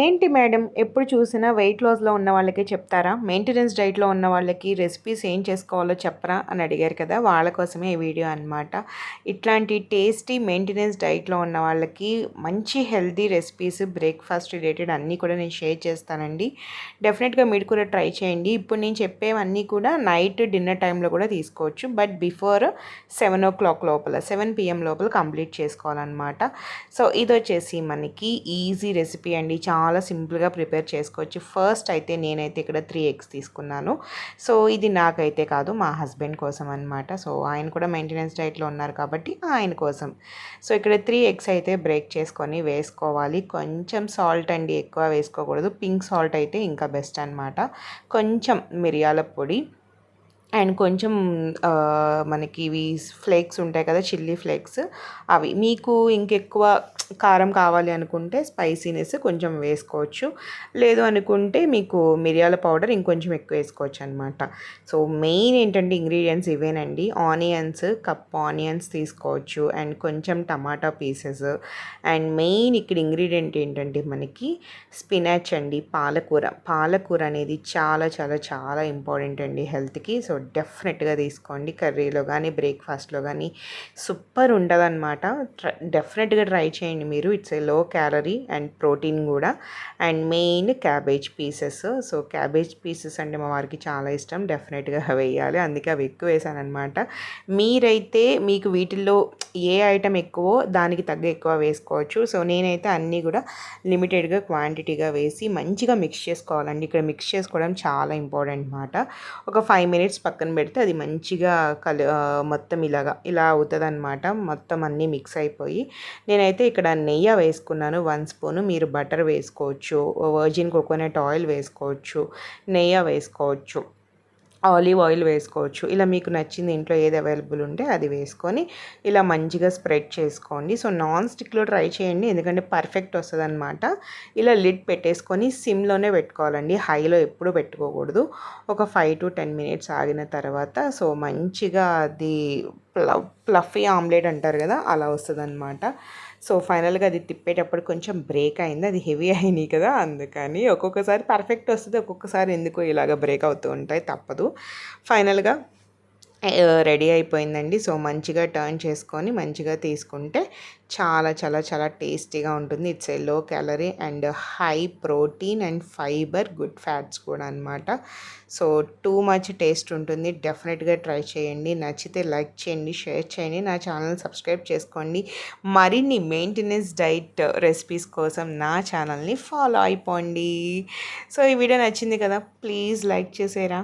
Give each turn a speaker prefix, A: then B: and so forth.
A: ఏంటి మేడం ఎప్పుడు చూసినా వెయిట్ లాస్‌లో ఉన్న వాళ్ళకే చెప్తారా? మెయింటెనెన్స్ డైట్‌లో ఉన్న వాళ్ళకి రెసిపీస్ ఏం చేసుకోవాలో చెప్పరా? అని అడిగారు కదా! వాళ్ళ కోసమే ఈ వీడియో అనమాట. ఇట్లాంటి టేస్టీ మెయింటెనెన్స్ డైట్‌లో ఉన్న వాళ్ళకి మంచి హెల్తీ రెసిపీస్ బ్రేక్‌ఫాస్ట్ రిలేటెడ్ అన్నీ కూడా నేను షేర్ చేస్తానండి. డెఫినెట్‌గా మీరు కూడా ట్రై చేయండి. ఇప్పుడు నేను చెప్పేవన్నీ కూడా నైట్ డిన్నర్ టైంలో కూడా తీసుకోవచ్చు. బట్ బిఫోర్ 7:00 లోపల 7 PM లోపల కంప్లీట్ చేసుకోవాలన్నమాట. సో ఇదొచ్చేసి మనకి ఈజీ రెసిపీ అండి. చాలా సింపుల్‌గా ప్రిపేర్ చేసుకోవచ్చు. ఫస్ట్ అయితే నేనైతే ఇక్కడ 3 ఎగ్స్ తీసుకున్నాను. సో ఇది నాకైతే కాదు, మా హస్బెండ్ కోసం అనమాట. సో ఆయన కూడా మెయింటెనెన్స్ డైట్‌లో ఉన్నారు కాబట్టి ఆయన కోసం. సో ఇక్కడ 3 ఎగ్స్ అయితే బ్రేక్ చేసుకొని వేసుకోవాలి. కొంచెం సాల్ట్ అండి, ఎక్కువ వేసుకోకూడదు. పింక్ సాల్ట్ అయితే ఇంకా బెస్ట్ అనమాట. కొంచెం మిరియాల పొడి అండ్ కొంచెం మనకి ఇవి ఫ్లేక్స్ ఉంటాయి కదా, చిల్లీ ఫ్లేక్స్, అవి మీకు ఇంకెక్కువ కారం కావాలి అనుకుంటే స్పైసీనెస్ కొంచెం వేసుకోవచ్చు. లేదు అనుకుంటే మీకు మిరియాల పౌడర్ ఇంకొంచెం ఎక్కువ వేసుకోవచ్చు అనమాట. సో మెయిన్ ఏంటంటే ఇంగ్రీడియంట్స్ ఇవేనండి. ఆనియన్స్, కప్ ఆనియన్స్ తీసుకోవచ్చు అండ్ కొంచెం టమాటా పీసెస్. అండ్ మెయిన్ ఇక్కడ ఇంగ్రీడియంట్ ఏంటంటే మనకి స్పినాచ్ అండి, పాలకూర. పాలకూర అనేది చాలా చాలా చాలా ఇంపార్టెంట్ అండి హెల్త్కి. సో డెఫినెట్గా తీసుకోండి. కర్రీలో కానీ బ్రేక్ఫాస్ట్లో కానీ సూపర్ ఉంటుందన్నమాట. డెఫినెట్గా ట్రై చేయండి మీరు. It's a low calorie and protein కూడా. And main cabbage pieces. So cabbage pieces అంటే మా వారికి చాలా ఇష్టం, డెఫినెట్గా వేయాలి, అందుకే అవి ఎక్కువ వేసాను అనమాట. మీరైతే మీకు వీటిల్లో ఏ ఐటెం ఎక్కువో దానికి తగ్గ ఎక్కువ వేసుకోవచ్చు. సో నేనైతే అన్నీ కూడా లిమిటెడ్గా క్వాంటిటీగా వేసి మంచిగా మిక్స్ చేసుకోవాలండి. ఇక్కడ మిక్స్ చేసుకోవడం చాలా ఇంపార్టెంట్ అనమాట. ఒక 5 మినిట్స్ పక్కన పెడితే అది మంచిగా మొత్తం ఇలా అవుతుంది అనమాట. మొత్తం అన్నీ మిక్స్ అయిపోయి నేనైతే ఇక్కడ నెయ్యి వేసుకున్నాను 1 స్పూను. మీరు బటర్ వేసుకోవచ్చు, వర్జిన్ కోకోనట్ ఆయిల్ వేసుకోవచ్చు, నెయ్యి వేసుకోవచ్చు, ఆలివ్ ఆయిల్ వేసుకోవచ్చు. ఇలా మీకు నచ్చింది ఇంట్లో ఏది అవైలబుల్ ఉంటే అది వేసుకొని ఇలా మంచిగా స్ప్రెడ్ చేసుకోండి. సో నాన్ స్టిక్లో ట్రై చేయండి, ఎందుకంటే పర్ఫెక్ట్ వస్తుంది అనమాట. ఇలా లిడ్ పెట్టేసుకొని సిమ్లోనే పెట్టుకోవాలండి, హైలో ఎప్పుడూ పెట్టుకోకూడదు. ఒక 5 to 10 మినిట్స్ ఆగిన తర్వాత సో మంచిగా అది ప్లఫీ ఆమ్లెట్ అంటారు కదా, అలా వస్తుందన్నమాట. సో ఫైనల్గా అది తిప్పేటప్పుడు కొంచెం బ్రేక్ అయింది, అది హెవీ అయినాయి కదా, అందుకని ఒక్కొక్కసారి పర్ఫెక్ట్ వస్తుంది, ఒక్కొక్కసారి ఎందుకో ఇలాగ బ్రేక్ అవుతూ ఉంటాయి, తప్పదు. ఫైనల్గా రెడీ అయిపోయిందండి. సో మంచిగా టర్న్ చేసుకొని మంచిగా తీసుకుంటే చాలా చాలా చాలా టేస్టీగా ఉంటుంది. It's a low calorie and high protein and fibre, good fats కూడా అనమాట. సో టూ మచ్ టేస్ట్ ఉంటుంది. డెఫినెట్గా ట్రై చేయండి. నచ్చితే లైక్ చేయండి, షేర్ చేయండి, నా ఛానల్ సబ్స్క్రైబ్ చేసుకోండి. మరిన్ని మెయింటెనెన్స్ డైట్ రెసిపీస్ కోసం నా ఛానల్ని ఫాలో అయిపోండి. సో ఈ వీడియో నచ్చింది కదా, ప్లీజ్ లైక్ చేసేరా.